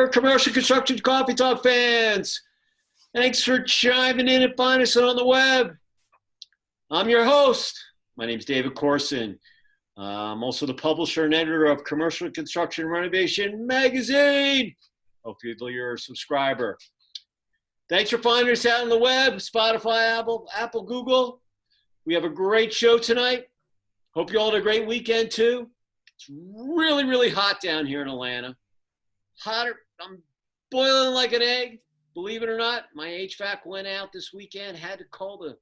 there, commercial construction coffee talk fans. Thanks for chiming in and finding us on the web. I'm your host. My name is David Corson. I'm also the publisher and editor of Commercial Construction Renovation magazine. Hopefully you're a subscriber. Thanks for finding us out on the web, Spotify, Apple, Google. We have a great show tonight. Hope you all had a great weekend too. It's really, really hot down here in Atlanta. Hotter, I'm boiling like an egg. Believe it or not, my HVAC went out this weekend, had to call the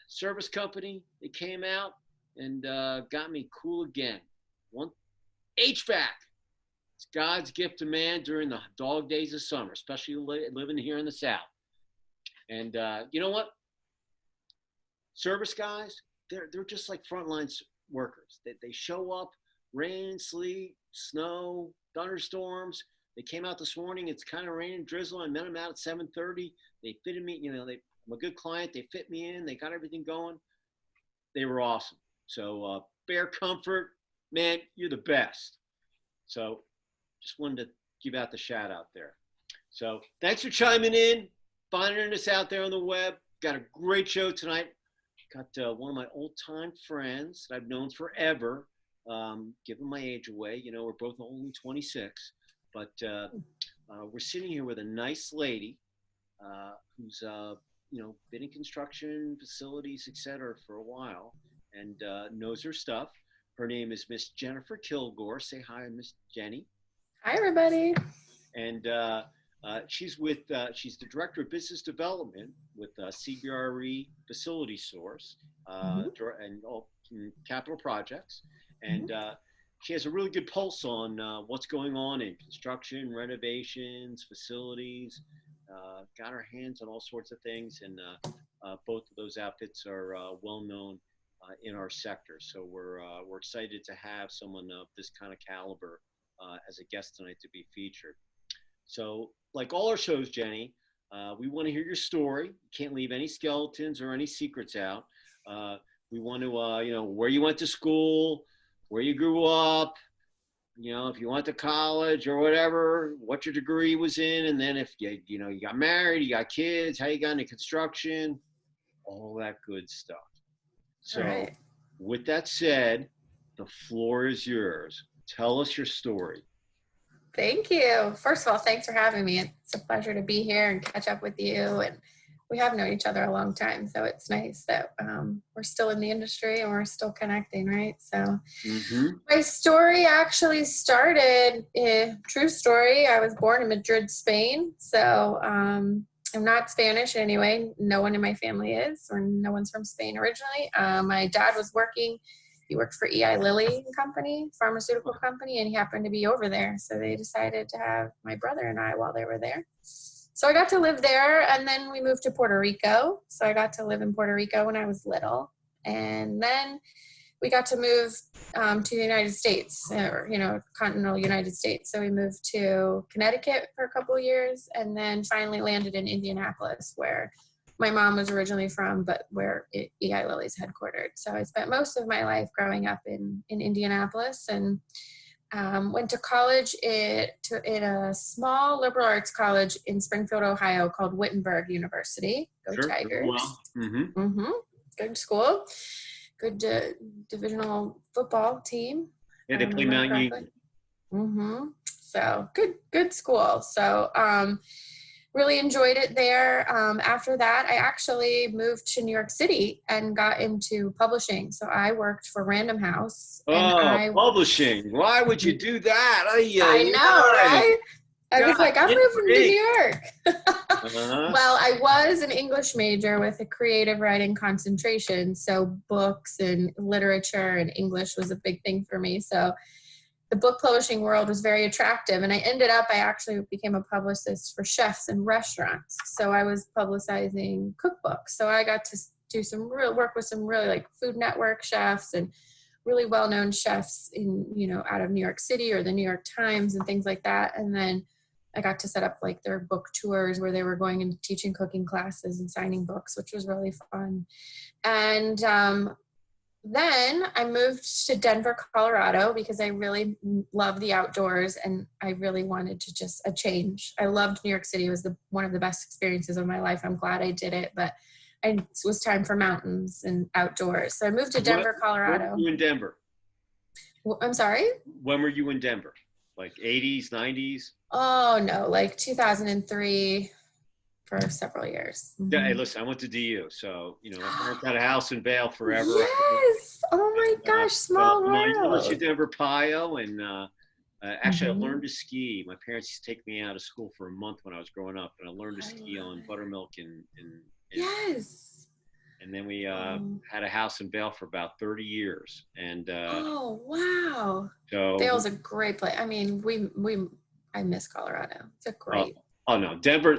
service company. They came out and got me cool again. One HVAC. It's God's gift to man during the dog days of summer, especially living here in the South. And you know what? Service guys, they're just like frontline workers. They show up, rain, sleet, snow, thunderstorms. They came out this morning. It's kind of raining, drizzle. I met them out at 7:30. They fitted me. I'm a good client. They fit me in. They got everything going. They were awesome. So Bear Comfort, man, you're the best. So just wanted to give out the shout out there. So thanks for chiming in, finding us out there on the web. Got a great show tonight. Got one of my old time friends that I've known forever. Giving my age away. We're both only 26. But we're sitting here with a nice lady who's, been in construction, facilities, et cetera, for a while and knows her stuff. Her name is Miss Jennifer Kilgore. Say hi, Miss Jenny. Hi, everybody. And she's the Director of Business Development with CBRE FacilitySource and all capital projects. And she has a really good pulse on what's going on in construction, renovations, facilities, got her hands on all sorts of things. And both of those outfits are well known in our sector. So we're excited to have someone of this kind of caliber as a guest tonight to be featured. So like all our shows, Jenny, we want to hear your story. You can't leave any skeletons or any secrets out. We want to, where you went to school, where you grew up, if you went to college or whatever, what your degree was in, and then if you got married, you got kids, how you got into construction, all that good stuff. So right. With that said, the floor is yours. Tell us your story. Thank you. First of all, thanks for having me. It's a pleasure to be here and catch up with you. And we have known each other a long time, so it's nice that we're still in the industry and we're still connecting, right? So my story actually started, true story, I was born in Madrid, Spain. So I'm not Spanish anyway. No one in my family is, or no one's from Spain originally. My dad was he worked for Eli Lilly and Company, pharmaceutical company, and he happened to be over there. So they decided to have my brother and I while they were there. So I got to live there, and then we moved to Puerto Rico. So I got to live in Puerto Rico when I was little. And then we got to move to the United States, or, continental United States. So we moved to Connecticut for a couple of years, and then finally landed in Indianapolis, where my mom was originally from, but where Eli Lilly's headquartered. So I spent most of my life growing up in Indianapolis, and went to college at a small liberal arts college in Springfield, Ohio called Wittenberg University. Go sure, Tigers. Well. Good school. Good divisional football team. Yeah, they play Mount Union. So good school. So really enjoyed it there. After that, I actually moved to New York City and got into publishing. So I worked for Random House. Publishing. Why would you do that? I know, right? I was like, I'm moving to New York. Well, I was an English major with a creative writing concentration. So books and literature and English was a big thing for me. So the book publishing world was very attractive. And I actually became a publicist for chefs and restaurants. So I was publicizing cookbooks. So I got to do work with some really like Food Network chefs and really well-known chefs out of New York City or the New York Times and things like that. And then I got to set up like their book tours where they were going and teaching cooking classes and signing books, which was really fun. And then I moved to Denver, Colorado, because I really love the outdoors and I really wanted to just a change. I loved New York City. It was one of the best experiences of my life. I'm glad I did it, but it was time for mountains and outdoors. So I moved to Denver, When were Colorado. you in Denver? I'm sorry? When were you in Denver? Like 80s, 90s? Oh, no, like 2003 for several years. Yeah, hey, Mhm. listen, I went to DU, so my parents had a house in Vale forever. Yes. Oh my gosh, So small I went to world. Denver Pio, and actually, I Mhm. learned to ski. My parents used to take me out of school for a month when I was growing up, and I learned to I ski love on it. buttermilk and Yes. and then we Oh. had a house in Vale for about 30 years, and Oh, wow. so Vail's a great place. I mean, I miss Colorado. It's a uh, great. oh no, Denver.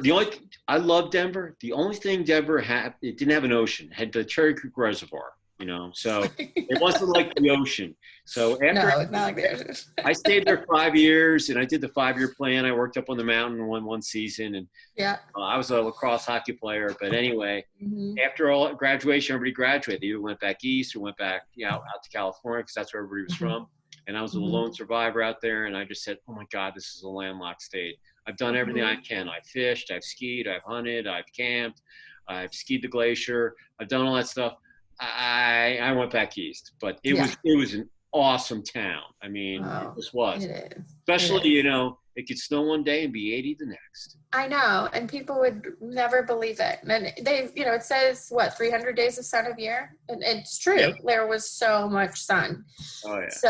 I love Denver. The only thing Denver had, it didn't have an ocean. It had the Cherry Creek Reservoir. So it wasn't like the ocean. So after No, it's not like there's. I stayed there 5 years, and I did the 5-year plan. I worked up on the mountain, won one season, and Yeah. I was a lacrosse hockey player. But anyway, Hmm. after all graduation, everybody graduated. They either went back east or went back, out to California because that's where everybody was Hmm. from. And I was a Hmm. lone survivor out there, and I just said, "Oh my God, this is a landlocked state. I've done everything I Hmm. can. I've fished, I've skied, I've hunted, I've camped, I've skied the glacier, I've done all that stuff. I went back east, but it Yeah. was an awesome town. I mean, it Oh, just was. it is. It Especially, is. it could snow one day and be 80 the next. I know, and people would never believe it. And it says what 300 days of sun a year, and it's Yeah. true. There was so much sun. Oh yeah. So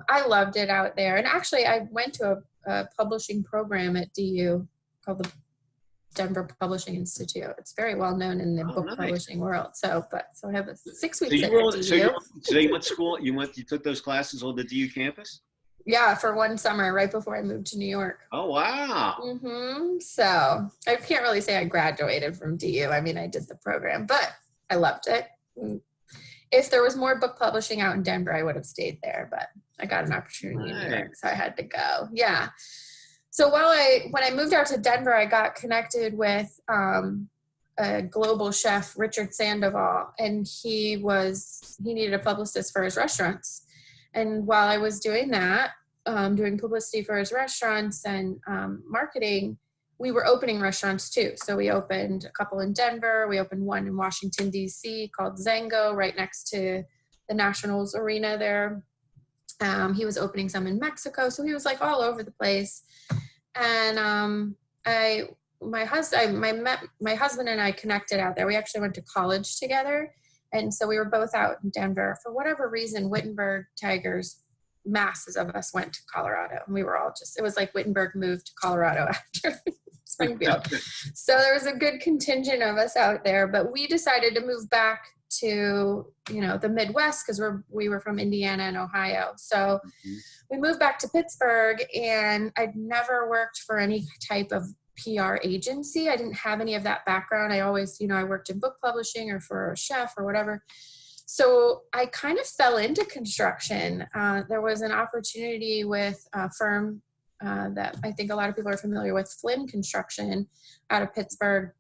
I loved it out there. And actually, I went to a publishing program at DU called the Denver Publishing Institute. It's very well known in the Oh, book nice. publishing world. So I have 6 weeks So you at were so you DU. so you went to school. You took those classes on the DU campus. Yeah, for one summer right before I moved to New York. Oh wow. So I can't really say I graduated from DU. I mean, I did the program, but I loved it. If there was more book publishing out in Denver, I would have stayed there, but I got an opportunity in New York, so I Nice. had to go. Yeah. So when I moved out to Denver, I got connected with a global chef, Richard Sandoval, and he needed a publicist for his restaurants. And while I was doing that, doing publicity for his restaurants and marketing, we were opening restaurants too. So we opened a couple in Denver. We opened one in Washington, D.C. called Zango, right next to the Nationals arena there. He was opening some in Mexico. So he was like all over the place. And I my husband my husband and I connected out there. We actually went to college together, and so we were both out in Denver. For whatever reason, Wittenberg Tigers, masses of us went to Colorado, and we were all just, it was like Wittenberg moved to Colorado after Springfield. So there was a good contingent of us out there, but we decided to move back to the Midwest because we were from Indiana and Ohio. So Mhm. we moved back to Pittsburgh, and I'd never worked for any type of PR agency. I didn't have any of that background. I always, I worked in book publishing or for a chef or whatever. So I kind of fell into construction. There was an opportunity with a firm that I think a lot of people are familiar with, Flynn Construction, out of Pittsburgh.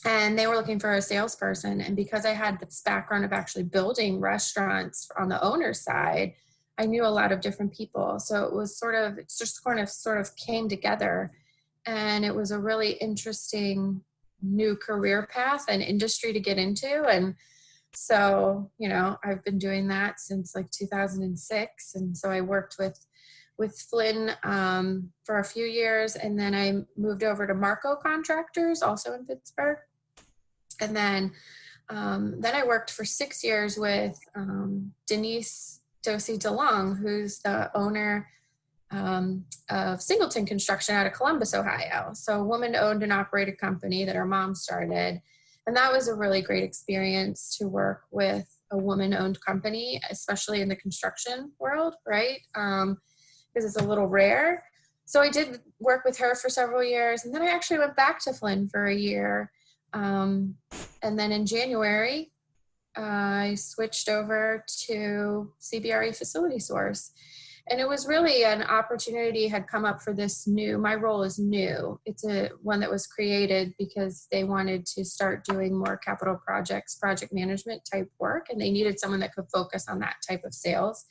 And they were looking for a salesperson. And because I had this background of actually building restaurants on the owner side, I knew a lot of different people. So it just sort of came together. And it was a really interesting new career path and industry to get into. And so, I've been doing that since like 2006. And so I worked with Flynn for a few years. And then I moved over to Marco Contractors, also in Pittsburgh. And then I worked for 6 years with Denise Dosey DeLong, who's the owner of Singleton Construction out of Columbus, Ohio. So a woman-owned and operated company that her mom started. And that was a really great experience to work with a woman-owned company, especially in the construction world, right? Because it's a little rare. So I did work with her for several years. And then I actually went back to Flynn for a year. And then in January, I switched over to CBRE FacilitySource. And it was really an opportunity had come up for this my role is new. It's one that was created because they wanted to start doing more capital projects, project management type work, and they needed someone that could focus on that type of sales.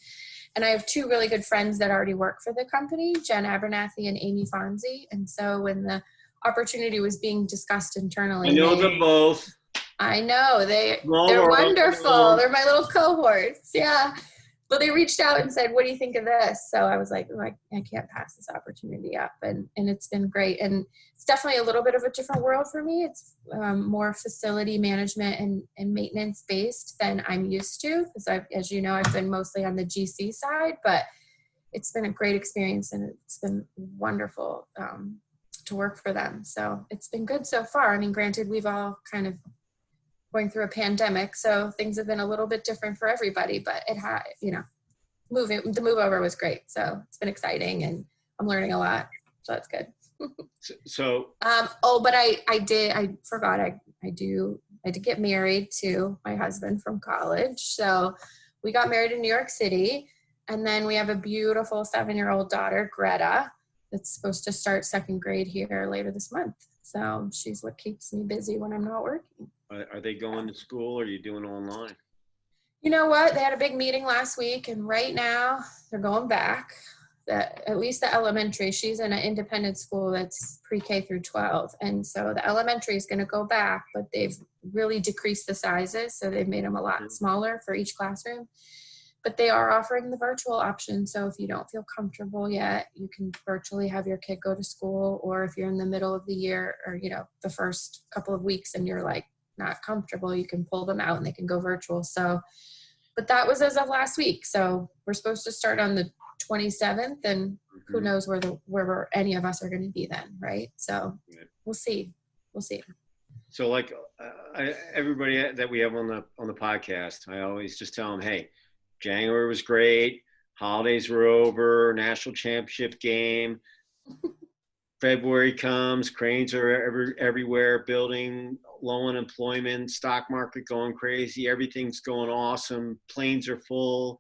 And I have two really good friends that already work for the company, Jen Abernathy and Amy Fonzie. And so when the opportunity was being discussed internally, I know them both. I know they're World. wonderful. They're my little cohorts. Yeah. Well, they reached out and said, "What do you think of this?" So I was like, "Oh, I can't pass this opportunity up," and it's been great. And it's definitely a little bit of a different world for me. It's more facility management and maintenance based than I'm used to, because as you know, I've been mostly on the GC side, but it's been a great experience and it's been wonderful to work for them. So it's been good so far. I mean, granted, we've all kind of going through a pandemic, so things have been a little bit different for everybody, but the move over was great. So it's been exciting and I'm learning a lot. So that's good. But I forgot, I did get married to my husband from college. So we got married in New York City, and then we have a beautiful 7-year-old daughter, Greta, that's supposed to start 2nd grade here later this month. So she's what keeps me busy when I'm not working. Are they going to school, or are you doing online? You know what? They had a big meeting last week, and right now they're going back. At least the elementary, she's in an independent school that's pre-K through 12. And so the elementary is going to go back, but they've really decreased the sizes. So they've made them a lot smaller for each classroom. But they are offering the virtual option. So if you don't feel comfortable yet, you can virtually have your kid go to school. Or if you're in the middle of the year or, the first couple of weeks and you're like not comfortable, you can pull them out and they can go virtual. So, but that was as of last week. So we're supposed to start on the 27th, and who knows where any of us are going to be then. Right. So we'll see. So like everybody that we have on the podcast, I always just tell them, hey, January was great. Holidays were over. National championship game. February comes. Cranes are everywhere. Building, low unemployment, stock market going crazy. Everything's going awesome. Planes are full.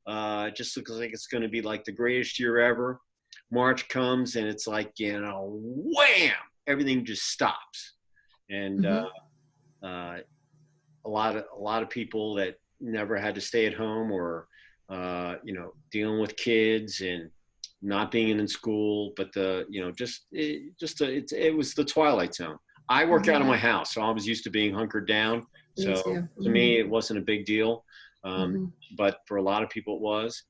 It just looks like it's going to be like the greatest year ever. March comes and it's like, wham! Everything just stops. And a lot of people that never had to stay at home or, dealing with kids and not being in school, but it was the twilight zone. I work out of my house, so I was used to being hunkered down. So to me, it wasn't a big deal. But for a lot of people, it was.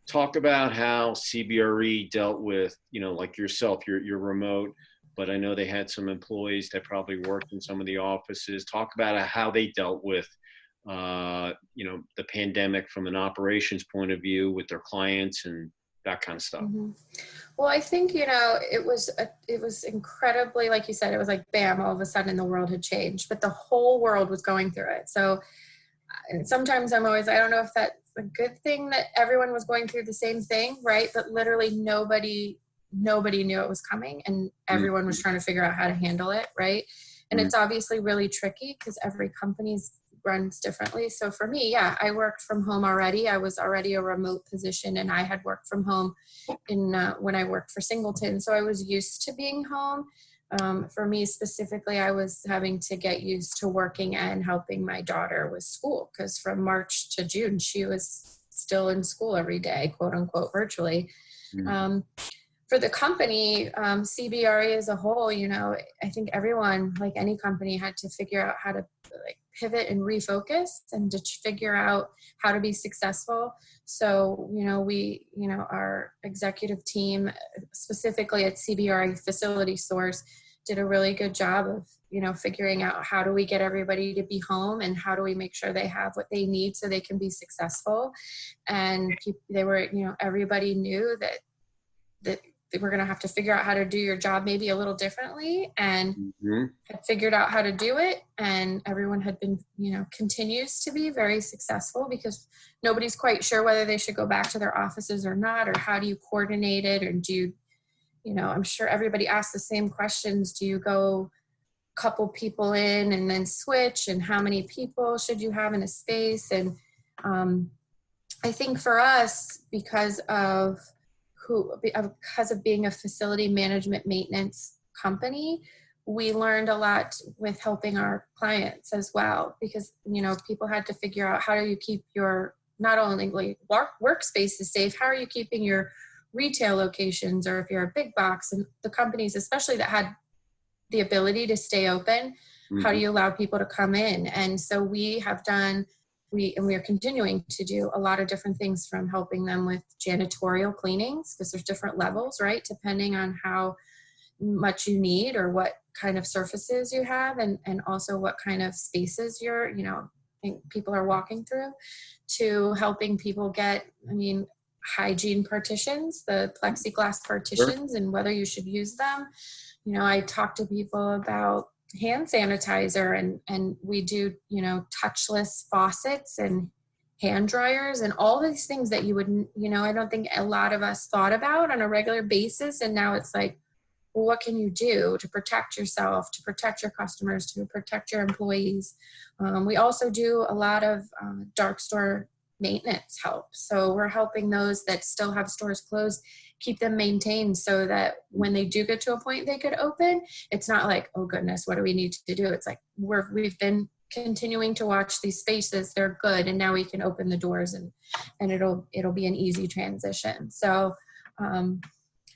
Talk about how CBRE dealt with, like yourself, you're remote, but I know they had some employees that probably worked in some of the offices. Talk about how they dealt with, the pandemic from an operations point of view with their clients and that kind of stuff. Well, I think, it was incredibly, like you said, it was like, bam, all of a sudden the world had changed, but the whole world was going through it. So sometimes I don't know if that's a good thing that everyone was going through the same thing, right? But literally nobody knew it was coming, and everyone was trying to figure out how to handle it, right? And it's obviously really tricky because every company runs differently. So for me, I worked from home already. I was already a remote position, and I had worked from home when I worked for Singleton. So I was used to being home. For me specifically, I was having to get used to working and helping my daughter with school, because from March to June, she was still in school every day, quote unquote, virtually. For the company, CBRE as a whole, I think everyone, like any company, had to figure out how to pivot and refocus and to figure out how to be successful. So, our executive team, specifically at CBRE FacilitySource, did a really good job of, figuring out how do we get everybody to be home and how do we make sure they have what they need so they can be successful. And everybody knew that we're going to have to figure out how to do your job maybe a little differently, and had figured out how to do it. And everyone had been, continues to be very successful, because nobody's quite sure whether they should go back to their offices or not, or how do you coordinate it? Or do you, I'm sure everybody asks the same questions. Do you go couple people in and then switch? And how many people should you have in a space? And, I think for us, because of being a facility management maintenance company, we learned a lot with helping our clients as well, because, you know, people had to figure out, how do you keep your, not only like workspaces safe, how are you keeping your retail locations, or if you're a big box, and the companies especially that had the ability to stay open, how do you allow people to come in? And so we have done, we are continuing to do a lot of different things, from helping them with janitorial cleanings, because there's different levels, right, depending on how much you need or what kind of surfaces you have, and also what kind of spaces you're, you know, people are walking through, to helping people get, I mean, hygiene partitions, the plexiglass partitions, and whether you should use them. You know, I talk to people about hand sanitizer, and we do, you know, touchless faucets and hand dryers and all these things that you would, you know, I don't think a lot of us thought about on a regular basis. And now it's like, well, what can you do to protect yourself, to protect your customers, to protect your employees? We also do a lot of dark store maintenance help. So we're helping those that still have stores closed, keep them maintained, so that when they do get to a point they could open, it's not like, oh goodness, what do we need to do? It's like, we've been continuing to watch these spaces, they're good, and now we can open the doors, and it'll be an easy transition. So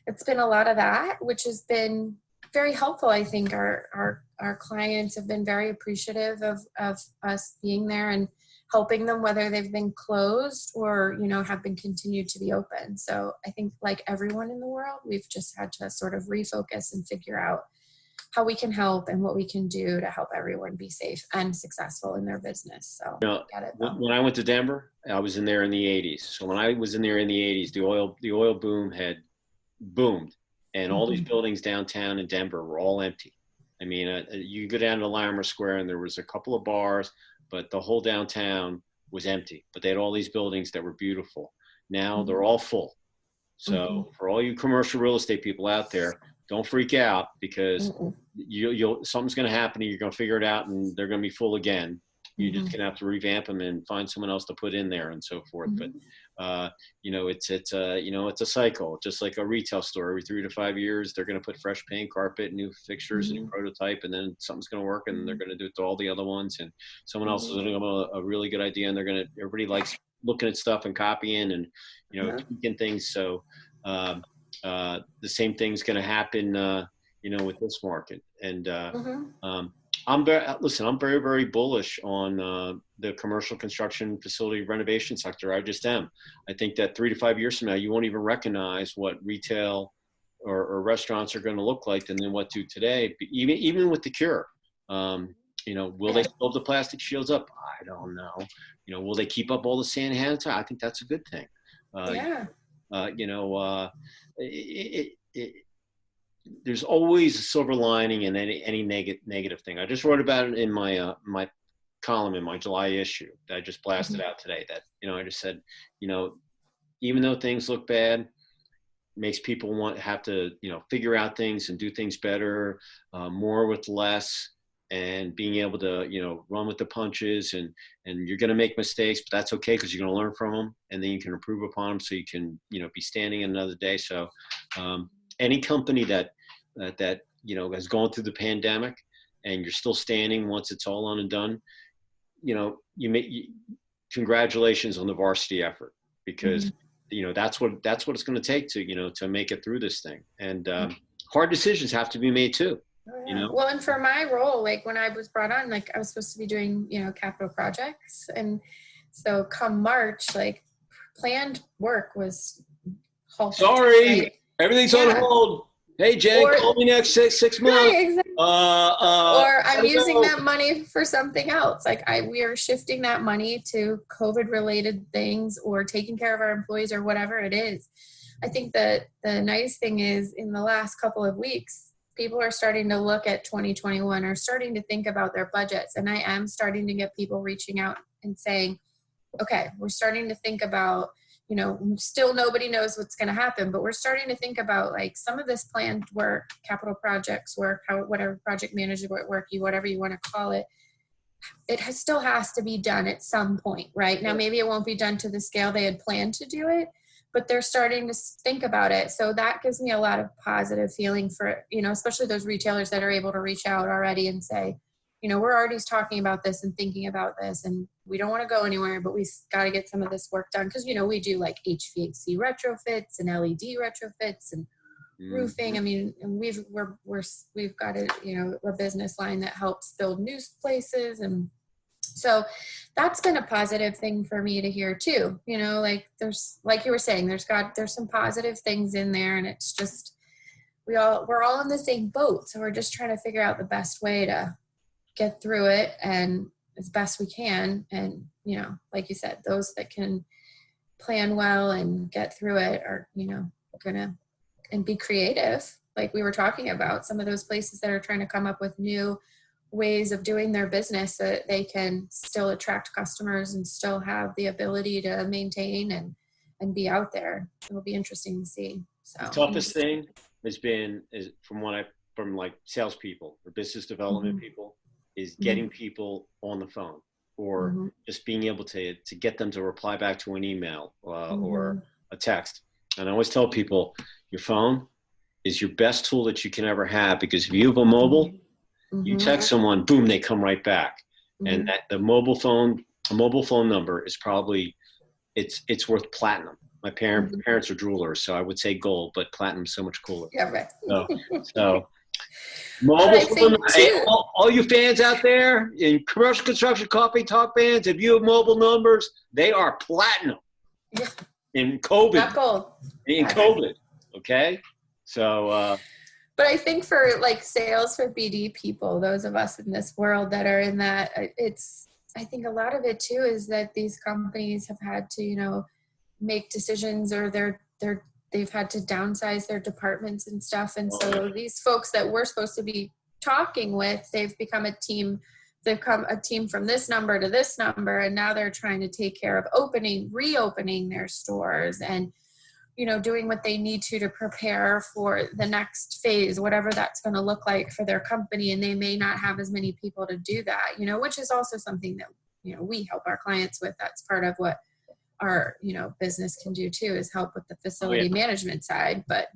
it's been a lot of that, which has been very helpful. I think our clients have been very appreciative of us being there and helping them, whether they've been closed or, you know, have been continued to be open. So I think, like everyone in the world, we've just had to sort of refocus and figure out how we can help and what we can do to help everyone be safe and successful in their business. So, You know, when I went to Denver, I was in there in the 80s. So when I was in there in the 80s, the oil boom had boomed, and all these buildings downtown in Denver were all empty. I mean, you go down to Larimer Square and there was a couple of bars, but the whole downtown was empty. But they had all these buildings that were beautiful. Now they're all full. So for all you commercial real estate people out there, don't freak out, because you'll something's going to happen and you're going to figure it out, and they're going to be full again. You're just going to have to revamp them and find someone else to put in there and so forth. But you know, it's a cycle, just like a retail store. Every 3 to 5 years, they're going to put fresh paint, carpet, new fixtures, new prototype, and then something's going to work, and they're going to do it to all the other ones. And someone else is going to come up with a really good idea, and everybody likes looking at stuff and copying and, you know, tweaking things. So the same thing's going to happen, you know, with this market. And I'm very, very bullish on the commercial construction facility renovation sector. I just am. I think that 3 to 5 years from now, you won't even recognize what retail or restaurants are going to look like than what do today. But even with the cure, you know, will they still have the plastic shields up? I don't know. You know, will they keep up all the sanitizer? I think that's a good thing. You know, there's always a silver lining in any negative thing. I just wrote about it in my my column in my July issue that I just blasted out today. That, you know, I just said, you know, even though things look bad, makes people have to, you know, figure out things and do things better, more with less, and being able to, you know, run with the punches, and you're going to make mistakes, but that's okay, because you're going to learn from them, and then you can improve upon them, so you can, you know, be standing another day. So any company that you know has gone through the pandemic and you're still standing once it's all on and done, you know, congratulations on the varsity effort, because you know that's what it's going to take to, you know, to make it through this thing. And hard decisions have to be made too. You know? Well, and for my role, like when I was brought on, like I was supposed to be doing, you know, capital projects, and so come March, like planned work was halted. Sorry, right? Everything's on hold. Hey, Jen, call me next six months. Right, exactly. Or I'm using that money for something else. Like we are shifting that money to COVID-related things, or taking care of our employees, or whatever it is. I think that the nice thing is, in the last couple of weeks, people are starting to look at 2021, or starting to think about their budgets. And I am starting to get people reaching out and saying, okay, we're starting to think about, you know, still nobody knows what's going to happen, but we're starting to think about like some of this planned work, capital projects work, whatever project management work, whatever you want to call it. still has to be done at some point, right? Now, maybe it won't be done to the scale they had planned to do it, but they're starting to think about it. So that gives me a lot of positive feeling for, especially those retailers that are able to reach out already and say, we're already talking about this and thinking about this, and we don't want to go anywhere, but we got to get some of this work done. Because, we do like HVAC retrofits and LED retrofits and roofing. I mean, and we've got a business line that helps build new places. And so that's been a positive thing for me to hear too. Like there's, like you were saying, there's some positive things in there, and it's just, we're all in the same boat. So we're just trying to figure out the best way to get through it and as best we can. And, like you said, those that can plan well and get through it are, gonna and be creative. Like we were talking about, some of those places that are trying to come up with new ways of doing their business so that they can still attract customers and still have the ability to maintain and be out there. It'll be interesting to see. So the toughest thing is from like salespeople or business development people, is getting people on the phone or just being able to get them to reply back to an email or a text. And I always tell people, your phone is your best tool that you can ever have, because if you have a mobile, you text someone, boom, they come right back. And that a mobile phone number is probably, it's worth platinum. My parents are jewelers, so I would say gold, but platinum's so much cooler. Yeah, right. So mobile phone, hey, all you fans out there in commercial construction coffee talk fans, if you have mobile numbers, they are platinum. Yeah. In COVID. Not gold. In COVID. Okay. So, but I think for like sales for BD people, those of us in this world that are in that, I think a lot of it too is that these companies have had to, make decisions, or they've had to downsize their departments and stuff. And so these folks that we're supposed to be talking with, they've become a team. They've come a team from this number to this number, and now they're trying to take care of reopening their stores and, doing what they need to prepare for the next phase, whatever that's going to look like for their company. And they may not have as many people to do that, which is also something that, we help our clients with. That's part of what our, business can do too, is help with the facility management side. But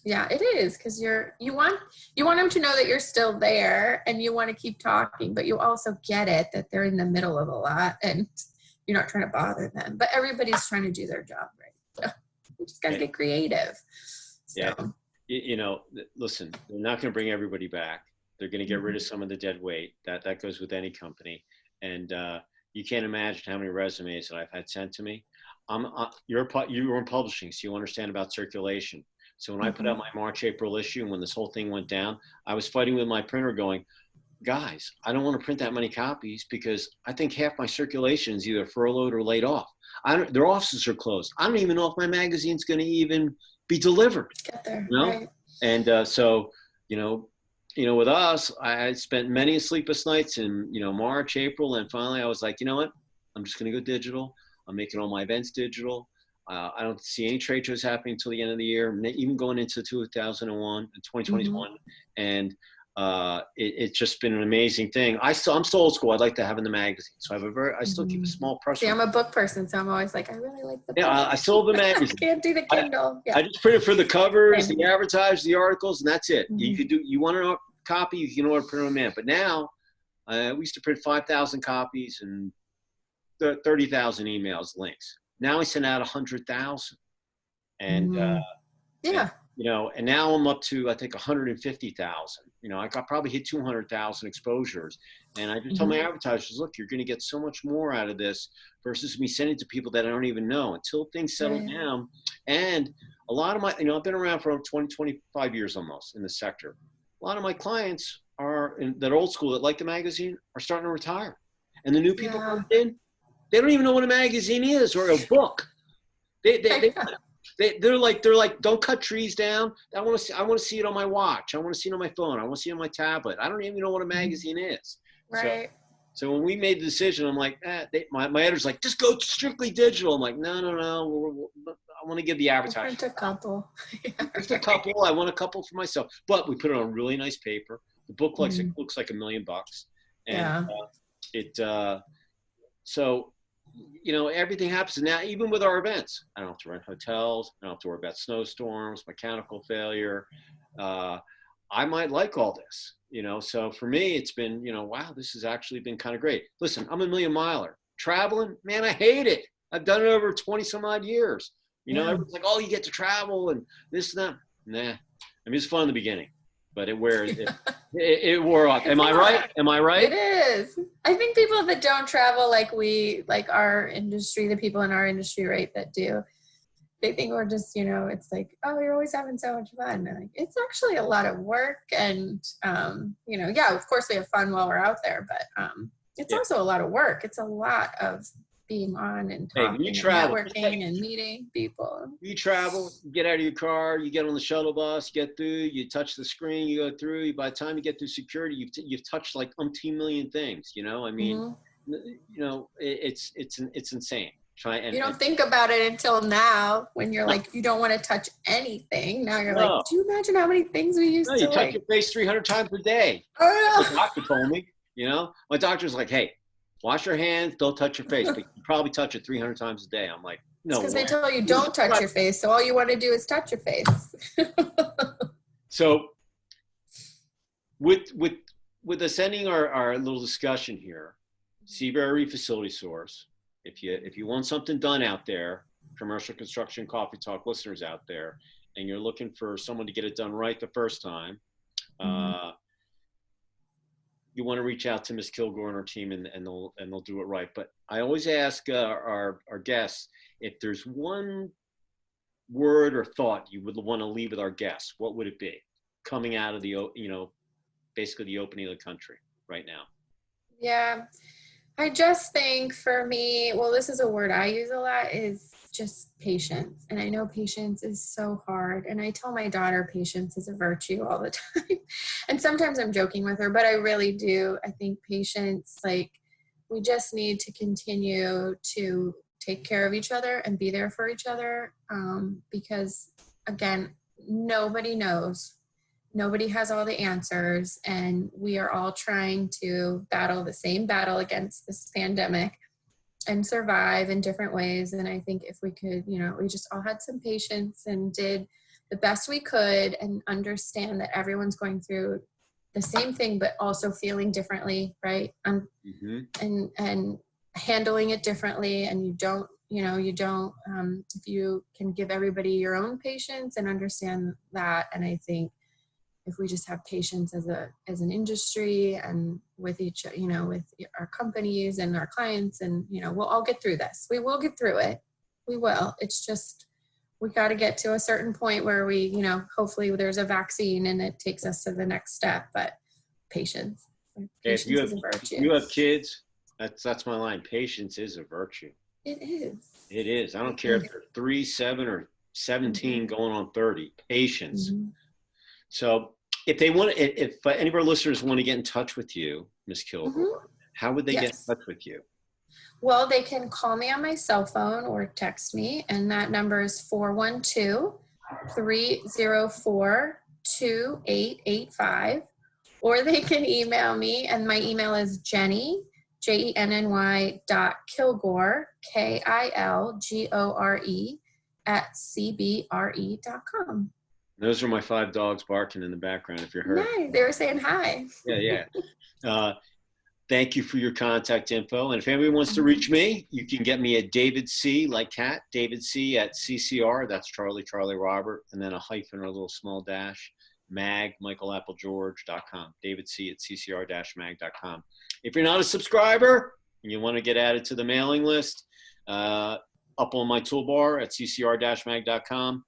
yeah, it is, because you want them to know that you're still there and you want to keep talking, but you also get it that they're in the middle of a lot and you're not trying to bother them. But everybody's trying to do their job right. So you just got to get creative. So. Yeah, listen, they're not going to bring everybody back. They're going to get rid of some of the dead weight. That goes with any company. And you can't imagine how many resumes that I've had sent to me. You're in publishing, so you understand about circulation. So when I put out my March, April issue, and when this whole thing went down, I was fighting with my printer going, guys, I don't want to print that many copies because I think half my circulation is either furloughed or laid off. Their offices are closed. I don't even know if my magazine's going to even be delivered. Get there, right? And so, with us, I spent many sleepless nights in, March, April, and finally I was like, you know what? I'm just going to go digital. I'm making all my events digital. I don't see any trade shows happening until the end of the year, even going into 2021. And it's just been an amazing thing. I'm still old school. I'd like to have in the magazine. So I still keep a small press. See, I'm a book person, so I'm always like, I really like the book. I still have the magazine. Can't do the Kindle. I just print it for the covers, the advertise, the articles, and that's it. You want a copy, you can order print on demand. But now, we used to print 5,000 copies and 30,000 emails, links. Now I send out 100,000, and and now I'm up to, I think, 150,000. I probably hit 200,000 exposures, and I just tell my advertisers, look, you're going to get so much more out of this versus me sending to people that I don't even know until things settle down. And a lot of my, I've been around for 25 years almost in the sector. A lot of my clients that are old school that like the magazine are starting to retire, and the new people coming in, they don't even know what a magazine is or a book. They're like, don't cut trees down. I want to see it on my watch. I want to see it on my phone. I want to see it on my tablet. I don't even know what a magazine is. Right. So when we made the decision, I'm like, my editor's like, just go strictly digital. I'm like, no. I want to give the advertising. Print a couple. Just a couple. I want a couple for myself. But we put it on really nice paper. The book looks like $1 million. And Yeah. So, everything happens now, even with our events. I don't have to rent hotels. I don't have to worry about snowstorms, mechanical failure. I might like all this, so for me, it's been, wow, this has actually been kind of great. Listen, I'm a million miler. Traveling, man, I hate it. I've done it over 20 some odd years. Everyone's like, oh, you get to travel and this and that. Nah, it's fun in the beginning, but it wears, it wore off. Am I right? Am I right? It is. I think people that don't travel like our industry, the people in our industry, right, that do, they think we're just, it's like, oh, you're always having so much fun. And like, it's actually a lot of work. And, yeah, of course we have fun while we're out there, but it's also a lot of work. It's a lot of being on and talking and networking and meeting people. You travel, you get out of your car, you get on the shuttle bus, get through, you touch the screen, you go through. By the time you get through security, you've touched like umpteen million things. It's insane. You don't think about it until now when you're like, you don't want to touch anything. Now you're like, do you imagine how many things we used to you touch your face 300 times a day. Oh, The doctor told me, my doctor's like, hey, wash your hands, don't touch your face, but you probably touch it 300 times a day. I'm like, no. Because they tell you don't touch your face, so all you want to do is touch your face. So with us ending our little discussion here, CBRE FacilitySource, if you want something done out there, commercial construction coffee talk listeners out there, and you're looking for someone to get it done right the first time, you want to reach out to Ms. Kilgore and her team, and they'll do it right. But I always ask our guests, if there's one word or thought you would want to leave with our guests, what would it be? Coming out of the basically the opening of the country right now. Yeah, I just think for me, well, this is a word I use a lot, is just patience. And I know patience is so hard. And I tell my daughter patience is a virtue all the time. And sometimes I'm joking with her, but I really do. I think patience, like, we just need to continue to take care of each other and be there for each other. Because again, nobody knows. Nobody has all the answers, and we are all trying to battle the same battle against this pandemic and survive in different ways. And I think if we could, we just all had some patience and did the best we could and understand that everyone's going through the same thing, but also feeling differently, right? And handling it differently. And you don't, if you can give everybody your own patience and understand that. And I think if we just have patience as an industry and with each, with our companies and our clients, and, we'll all get through this. We will get through it. We will. It's just, we got to get to a certain point where we, hopefully there's a vaccine and it takes us to the next step, but patience. Patience is a virtue. If you have kids, that's my line. Patience is a virtue. It is. It is. I don't care if they're 3, 7, or 17 going on 30. Patience. So if any of our listeners want to get in touch with you, Ms. Kilgore, how would they get in touch with you? Well, they can call me on my cell phone or text me, and that number is 412-304-2885. Or they can email me, and my email is Jenny, JENNY.Kilgore, KILGORE @CBRE.com. Those are my 5 dogs barking in the background, if you're heard. Nice. They were saying hi. Yeah. Thank you for your contact info. And if anybody wants to reach me, you can get me at David C, like cat, David C at CCR. That's Charlie Robert, and then a hyphen or a little small dash, mag, michaelAppleGeorge.com. David C at CCR-mag.com. If you're not a subscriber and you want to get added to the mailing list, up on my toolbar at CCR-mag.com,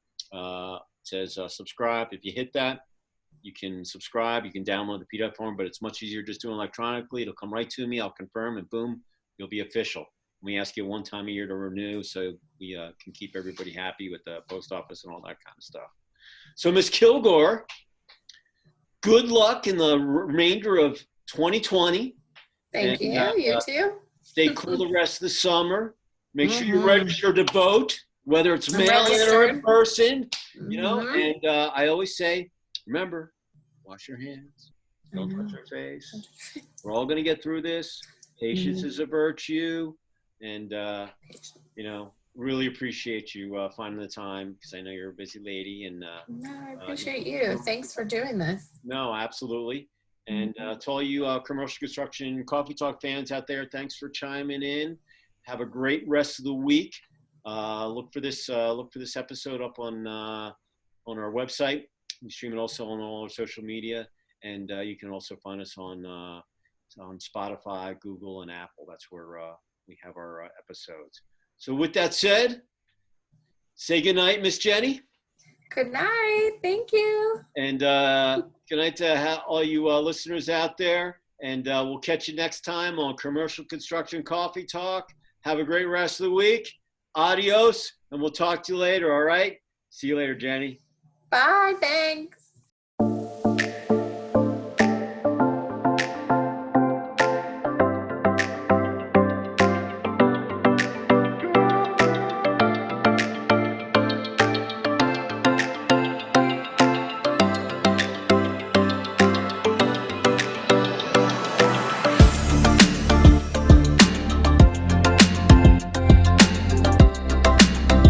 says subscribe. If you hit that, you can subscribe. You can download the PDF form, but it's much easier just doing electronically. It'll come right to me. I'll confirm, and boom, you'll be official. We ask you one time a year to renew, so we can keep everybody happy with the post office and all that kind of stuff. So, Ms. Kilgore, good luck in the remainder of 2020. Thank you. You too. Stay cool the rest of the summer. Make sure you're registered to vote, whether it's mail-in or in person. And I always say, remember, wash your hands. Don't touch your face. We're all going to get through this. Patience is a virtue. And, you know, really appreciate you finding the time because I know you're a busy lady. And no, I appreciate you. Thanks for doing this. No, absolutely. And to all you commercial construction coffee talk fans out there, thanks for chiming in. Have a great rest of the week. Look for this episode up on our website. We stream it also on all our social media, and you can also find us on Spotify, Google, and Apple. That's where we have our episodes. So with that said, say good night, Miss Jenny. Good night. Thank you. And good night to all you listeners out there. And we'll catch you next time on Commercial Construction Coffee Talk. Have a great rest of the week. Adios. And we'll talk to you later. All right. See you later, Jenny. Bye. Thanks.